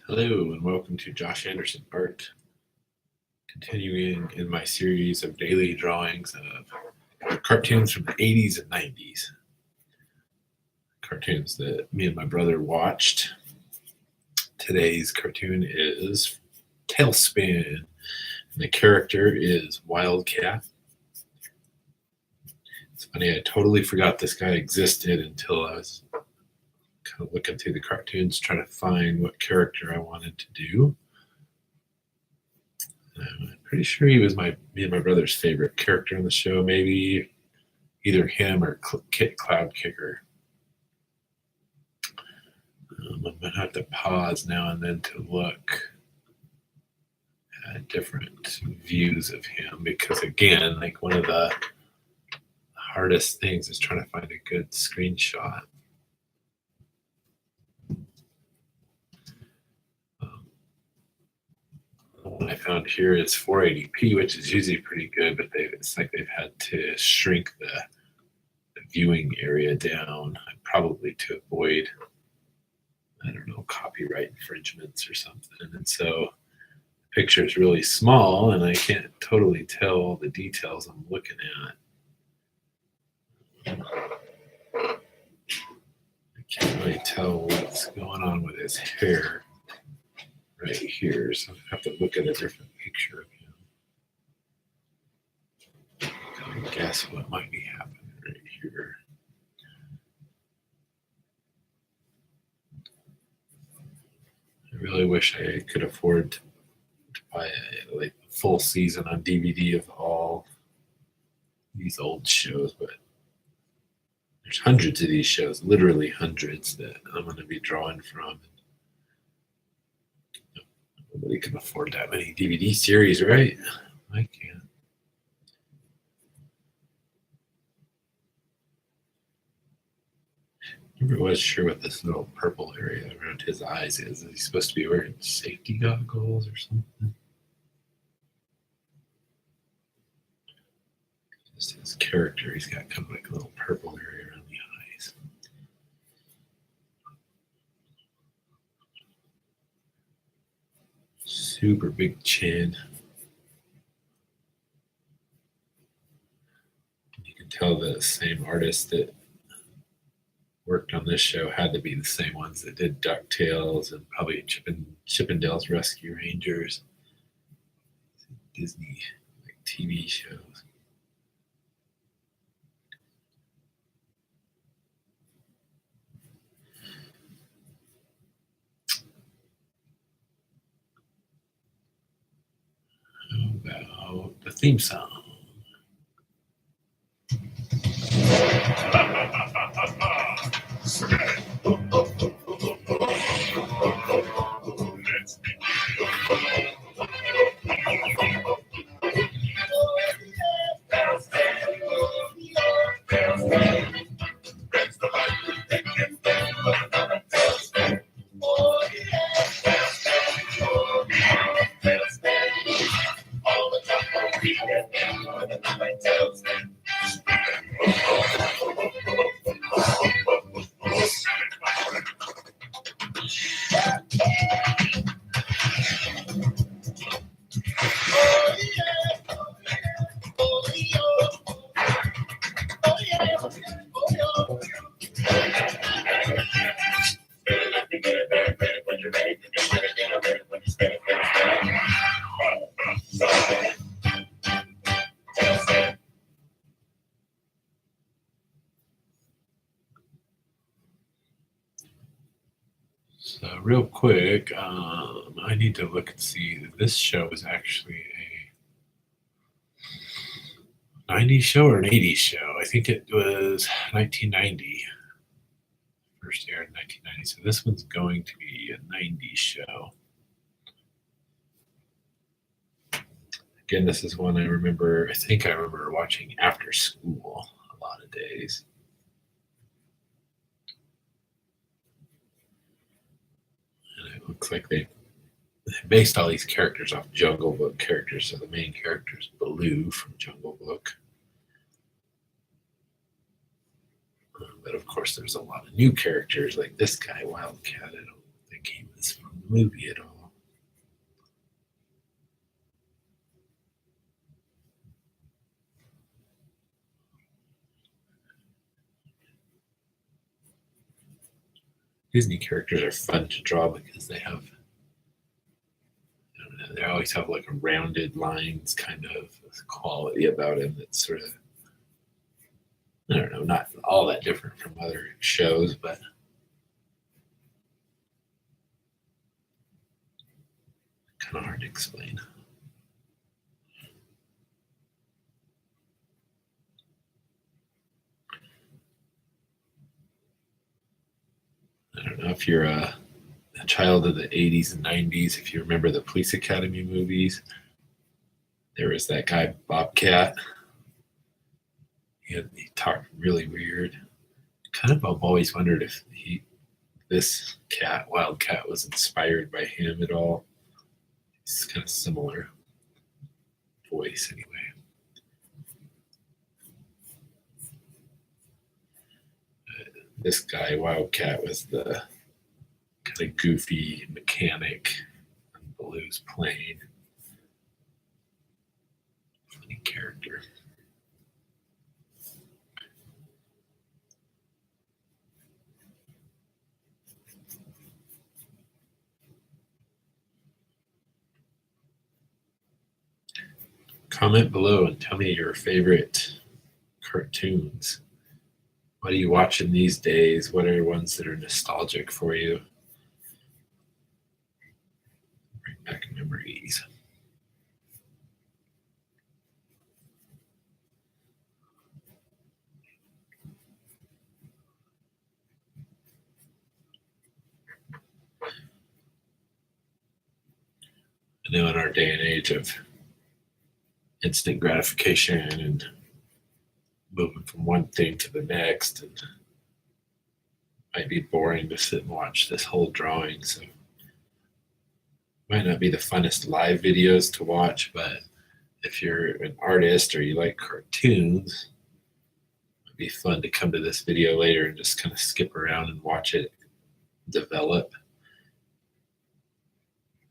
Hello and welcome to Josh Anderson Art. Continuing in my series of daily drawings of cartoons from the 80s and 90s. Cartoons that me and my brother watched. Today's cartoon is TaleSpin, and the character is Wildcat. It's funny, I totally forgot this guy existed until I was kind of looking through the cartoons, trying to find what character I wanted to do. I'm pretty sure he was me and my brother's favorite character in the show. Maybe either him or Cloud Kicker. I'm gonna have to pause now and then to look at different views of him because, again, like one of the hardest things is trying to find a good screenshot. One I found here is 480p, which is usually pretty good, but it's like they've had to shrink the viewing area down, probably to avoid, I don't know, copyright infringements or something. And so the picture is really small, and I can't totally tell all the details I'm looking at. I can't really tell what's going on with his hair right here, so I have to look at a different picture of him. I guess what might be happening right here. I really wish I could afford to buy a full season on DVD of all these old shows, but there's hundreds of these shows, literally hundreds, that I'm going to be drawing from. Nobody can afford that many DVD series, right? I can't. Never was sure what this little purple area around his eyes is. Is he supposed to be wearing safety goggles or something? Just his character, he's got kind of like a little purple area around the eyes. Super big chin. You can tell the same artist that worked on this show had to be the same ones that did DuckTales and probably Chippendales Rescue Rangers, Disney TV shows. How about the theme song? So real quick, I need to look and see that this show is actually a 90s show or an 80s show. I think it was 1990. First aired in 1990. So this one's going to be a 90s show. Again, this is one I think I remember watching after school a lot of days. And it looks like they based all these characters off Jungle Book characters. So the main character is Baloo from Jungle Book. But of course, there's a lot of new characters like this guy, Wildcat. I don't think he was from movie at all. Disney characters are fun to draw because they have, I don't know, they always have like a rounded lines kind of quality about it that's sort of, I don't know, not all that different from other shows, but kind of hard to explain. I don't know if you're a child of the 80s and 90s, if you remember the Police Academy movies, there was that guy, Bobcat. He talked really weird. Kind of, I've always wondered if this cat, Wildcat, was inspired by him at all. It's kind of similar voice, anyway. This guy, Wildcat, was the kind of goofy mechanic on Baloo's plane. Funny character. Comment below and tell me your favorite cartoons. What are you watching these days? What are ones that are nostalgic for you? Bring back memories. I know in our day and age of instant gratification and moving from one thing to the next, and it might be boring to sit and watch this whole drawing. So it might not be the funnest live videos to watch, but if you're an artist or you like cartoons, it'd be fun to come to this video later and just kind of skip around and watch it develop.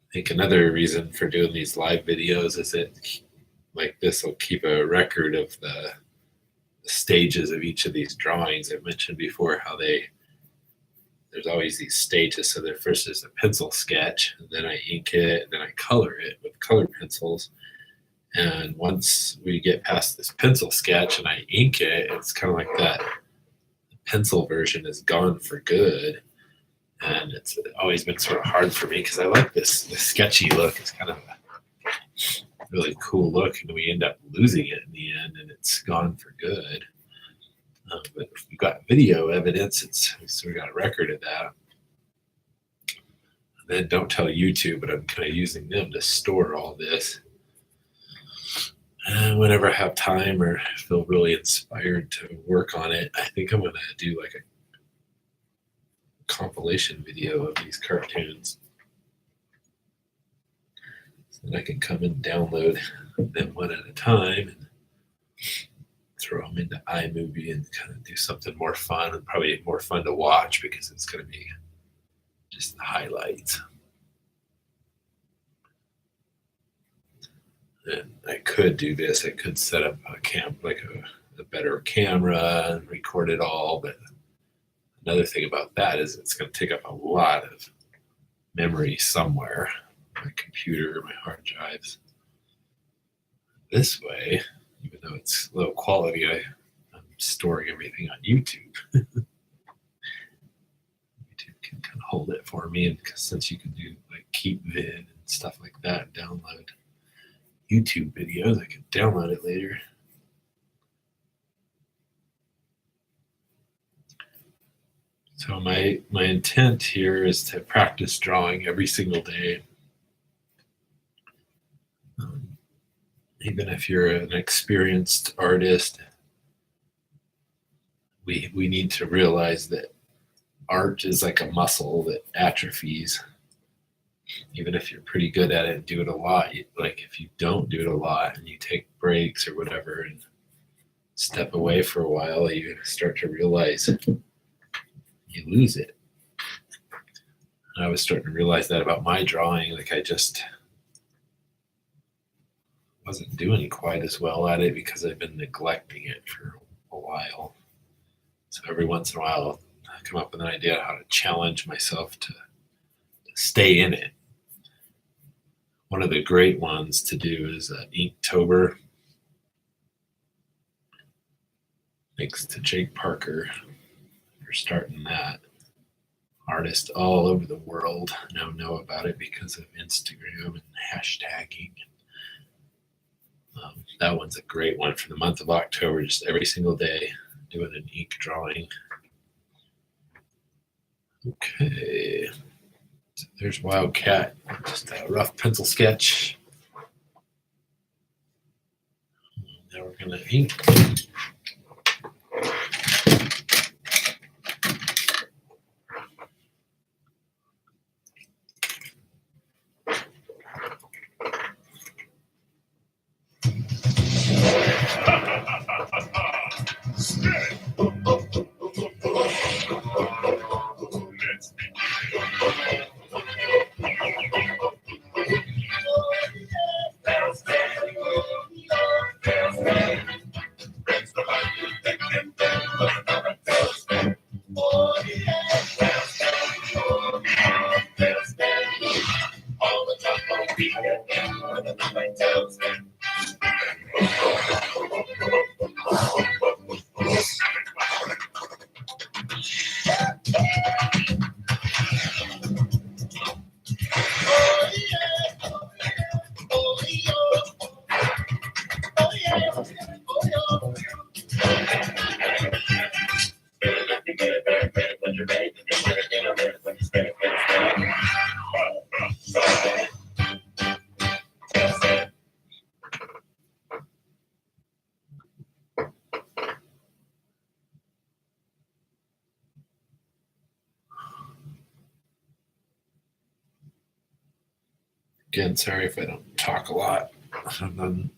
I think another reason for doing these live videos is that like this will keep a record of the stages of each of these drawings. I mentioned before how there's always these stages. So there first is a pencil sketch, and then I ink it, and then I color it with color pencils. And once we get past this pencil sketch and I ink it, it's kind of like that pencil version is gone for good. And it's always been sort of hard for me because I like this sketchy look. It's kind of a really cool look, and we end up losing it in the end, and it's gone for good. But if we've got video evidence, we sort of got a record of that. And then don't tell YouTube, but I'm kind of using them to store all this. And whenever I have time or feel really inspired to work on it, I think I'm going to do like a compilation video of these cartoons. So that I can come and download them one at a time and throw them into iMovie and kind of do something more fun, and probably more fun to watch because it's going to be just the highlights. And I could do this. I could set up a better camera and record it all. But another thing about that is it's going to take up a lot of memory somewhere, my computer, my hard drives. This way, even though it's low quality, I'm storing everything on YouTube. YouTube can kind of hold it for me, and since you can do like keep vid and stuff like that, download YouTube videos, I can download it later. So my intent here is to practice drawing every single day. Even if you're an experienced artist, we need to realize that art is like a muscle that atrophies. Even if you're pretty good at it and do it a lot, like if you don't do it a lot and you take breaks or whatever and step away for a while, you start to realize you lose it. And I was starting to realize that about my drawing. Like I just wasn't doing quite as well at it because I've been neglecting it for a while. So every once in a while, I come up with an idea how to challenge myself to stay in it. One of the great ones to do is Inktober. Thanks to Jake Parker for starting that. Artists all over the world now know about it because of Instagram and hashtagging. That one's a great one for the month of October, just every single day doing an ink drawing. Okay, so there's Wildcat, just a rough pencil sketch. Now we're gonna ink. Again, sorry if I don't talk a lot. Sometimes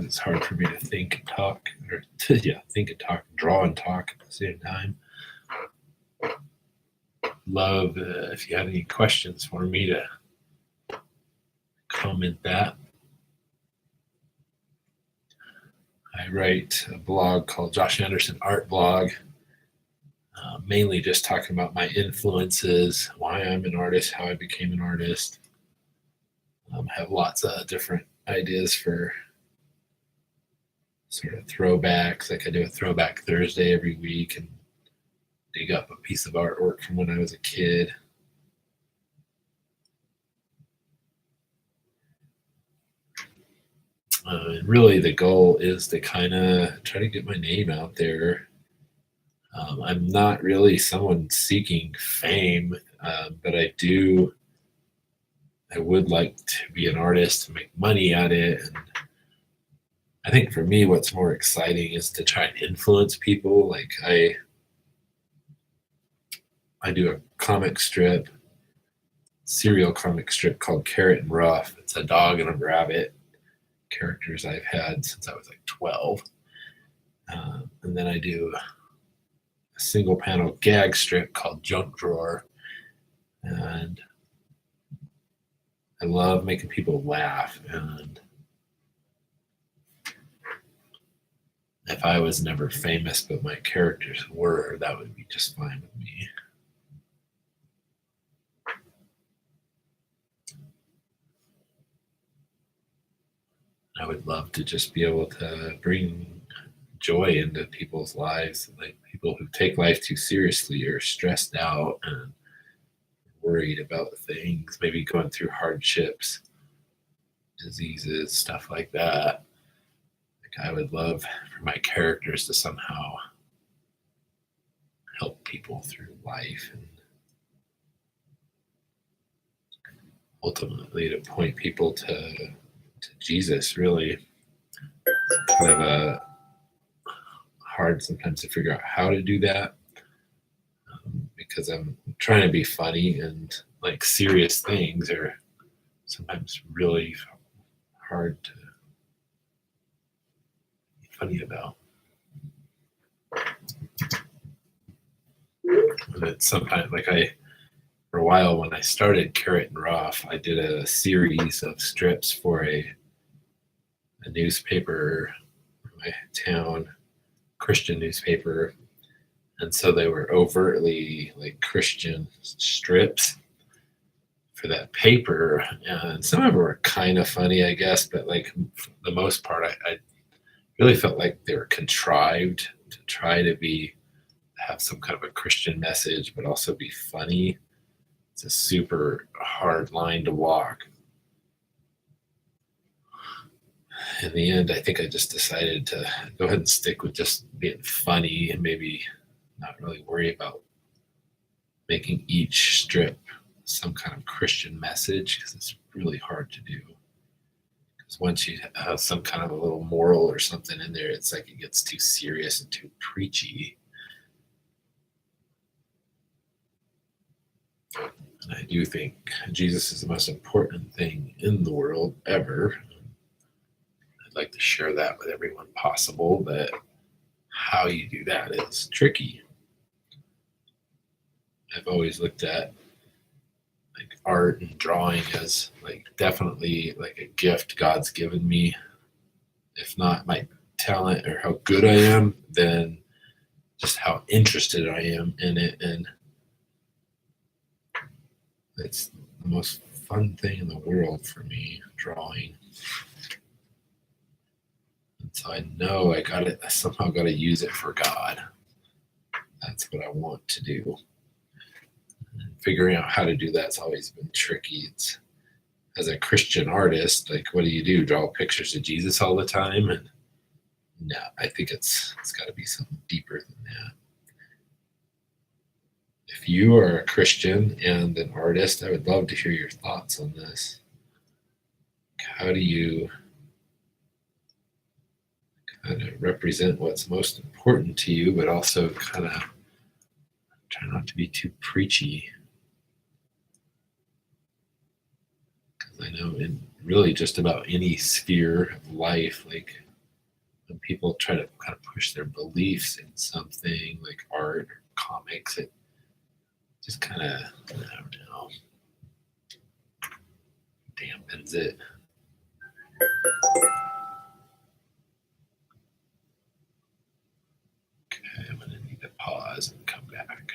it's hard for me to think and talk, or think and talk, draw and talk at the same time. Love if you have any questions for me to comment that. I write a blog called Josh Anderson Art Blog, mainly just talking about my influences, why I'm an artist, how I became an artist. Have lots of different ideas for sort of throwbacks. Like I do a throwback Thursday every week and dig up a piece of artwork from when I was a kid. And really the goal is to kind of try to get my name out there. I'm not really someone seeking fame, but I would like to be an artist and make money at it. And I think for me, what's more exciting is to try and influence people. Like I do a serial comic strip called Carrot and Ruff. It's a dog and a rabbit characters I've had since I was like 12. And then I do a single panel gag strip called Junk Drawer. And I love making people laugh. And if I was never famous, but my characters were, that would be just fine with me. I would love to just be able to bring joy into people's lives, like people who take life too seriously or stressed out and worried about things, maybe going through hardships, diseases, stuff like that. Like I would love for my characters to somehow help people through life and ultimately to point people to Jesus. Really, it's kind of a hard sometimes to figure out how to do that because I'm trying to be funny and like serious things are sometimes really hard to be funny about. And it's sometimes like for a while when I started Carrot and Ruff, I did a series of strips for a newspaper in my town, Christian newspaper. And so they were overtly like Christian strips for that paper. And some of them were kind of funny, I guess, but like for the most part, I really felt like they were contrived to try to have some kind of a Christian message, but also be funny. It's a super hard line to walk. In the end, I think I just decided to go ahead and stick with just being funny and maybe not really worry about making each strip some kind of Christian message, because it's really hard to do. Because once you have some kind of a little moral or something in there, it's like it gets too serious and too preachy. And I do think Jesus is the most important thing in the world ever. I'd like to share that with everyone possible, but how you do that is tricky. I've always looked at like art and drawing as like definitely like a gift God's given me. If not my talent or how good I am, then just how interested I am in it. And it's the most fun thing in the world for me, drawing. And so I know I somehow got to use it for God. That's what I want to do. And figuring out how to do that's always been tricky. It's, as a Christian artist, like what do? Draw pictures of Jesus all the time? And no, I think it's got to be something deeper than that. If you are a Christian and an artist, I would love to hear your thoughts on this. How do you kind of represent what's most important to you, but also kind of try not to be too preachy? Because I know in really just about any sphere of life, like when people try to kind of push their beliefs in something like art or comics, it just kind of, I don't know, dampens it. Okay, I'm going to need to pause and come back.